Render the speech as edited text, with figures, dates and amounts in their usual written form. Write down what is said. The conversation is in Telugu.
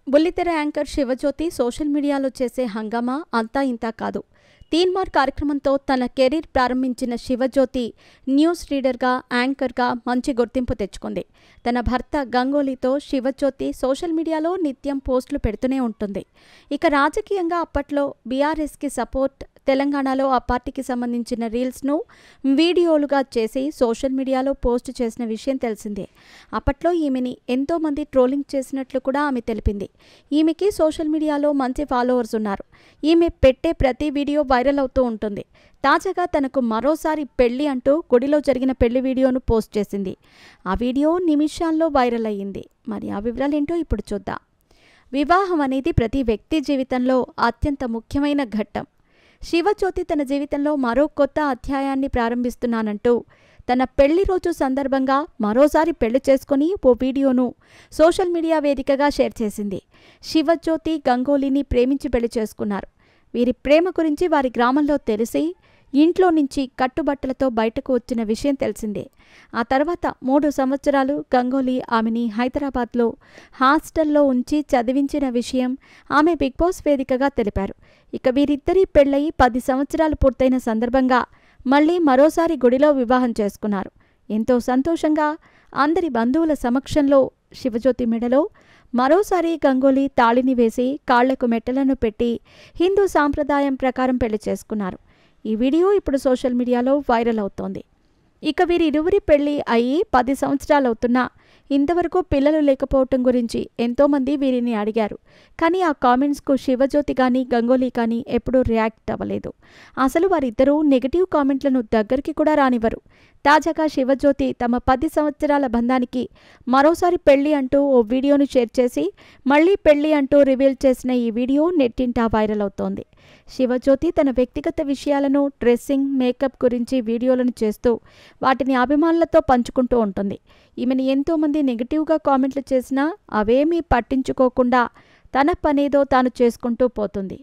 బుల్లితెర యాంకర్ శివజ్యోతి సోషల్ మీడియాలో చేసే హంగామా అంతా ఇంతా కాదు. తీన్మార్ కార్యక్రమంతో తన కెరీర్ ప్రారంభించిన శివజ్యోతి న్యూస్ రీడర్గా, యాంకర్గా మంచి గుర్తింపు తెచ్చుకుంది. తన భర్త గంగోలీతో శివజ్యోతి సోషల్ మీడియాలో నిత్యం పోస్టులు పెడుతూనే ఉంటుంది. ఇక రాజకీయంగా అప్పట్లో బీఆర్ఎస్కి సపోర్ట్, తెలంగాణలో ఆ పార్టీకి సంబంధించిన రీల్స్ను వీడియోలుగా చేసి సోషల్ మీడియాలో పోస్ట్ చేసిన విషయం తెలిసిందే. అప్పట్లో ఈమెని ఎంతోమంది ట్రోలింగ్ చేసినట్లు కూడా ఆమె తెలిపింది. ఈమెకి సోషల్ మీడియాలో మంచి ఫాలోవర్స్ ఉన్నారు. ఈమె పెట్టే ప్రతి వీడియో వైరల్ అవుతూ ఉంటుంది. తాజాగా తనకు మరోసారి పెళ్లి అంటూ గుడిలో జరిగిన పెళ్లి వీడియోను పోస్ట్ చేసింది. ఆ వీడియో నిమిషాల్లో వైరల్ అయ్యింది. మరి ఆ వివరాలేంటో ఇప్పుడు చూద్దాం. వివాహం అనేది ప్రతి వ్యక్తి జీవితంలో అత్యంత ముఖ్యమైన ఘట్టం. శివజ్యోతి తన జీవితంలో మరో కొత్త అధ్యాయాన్ని ప్రారంభిస్తున్నానంటూ తన పెళ్లి రోజు సందర్భంగా మరోసారి పెళ్లి చేసుకుని ఓ వీడియోను సోషల్ మీడియా వేదికగా షేర్ చేసింది. శివజ్యోతి గంగోలీని ప్రేమించి పెళ్లి చేసుకున్నారు. వీరి ప్రేమ గురించి వారి గ్రామంలో తెలిసి ఇంట్లో నుంచి కట్టుబట్టలతో బయటకు వచ్చిన విషయం తెలిసిందే. ఆ తర్వాత 3 సంవత్సరాలు గంగోలీ ఆమెని హైదరాబాద్లో హాస్టల్లో ఉంచి చదివించిన విషయం ఆమె బిగ్ బాస్ వేదికగా తెలిపారు. ఇక వీరిద్దరి పెళ్లై 10 సంవత్సరాలు పూర్తయిన సందర్భంగా మళ్లీ మరోసారి గుడిలో వివాహం చేసుకున్నారు. ఎంతో సంతోషంగా అందరి బంధువుల సమక్షంలో శివజ్యోతి మెడలో మరోసారి గంగోలీ తాళిని వేసి కాళ్లకు మెట్టలను పెట్టి హిందూ సాంప్రదాయం ప్రకారం పెళ్లి చేసుకున్నారు. ఈ వీడియో ఇప్పుడు సోషల్ మీడియాలో వైరల్ అవుతోంది. ఇక వీరిరువురి పెళ్లి అయ్యి 10 సంవత్సరాలవుతున్నా ఇంతవరకు పిల్లలు లేకపోవటం గురించి ఎంతోమంది వీరిని అడిగారు. కానీ ఆ కామెంట్స్కు శివజ్యోతి కానీ గంగోలీ కానీ ఎప్పుడూ రియాక్ట్ అవ్వలేదు. అసలు వారిద్దరూ నెగిటివ్ కామెంట్లను దగ్గరికి కూడా రానివ్వరు. తాజాగా శివజ్యోతి తమ 10 సంవత్సరాల బంధానికి మరోసారి పెళ్లి అంటూ ఓ వీడియోను షేర్ చేసి మళ్లీ పెళ్లి అంటూ రివీల్ చేసిన ఈ వీడియో నెట్టింటా వైరల్ అవుతోంది. శివజ్యోతి తన వ్యక్తిగత విషయాలను, డ్రెస్సింగ్, మేకప్ గురించి వీడియోలను చేస్తూ వాటిని అభిమానులతో పంచుకుంటూ ఉంటుంది. ఈమెను ఎంతోమంది నెగిటివ్గా కామెంట్లు చేసినా అవేమీ పట్టించుకోకుండా తన పనేదో తాను చేసుకుంటూ పోతుంది.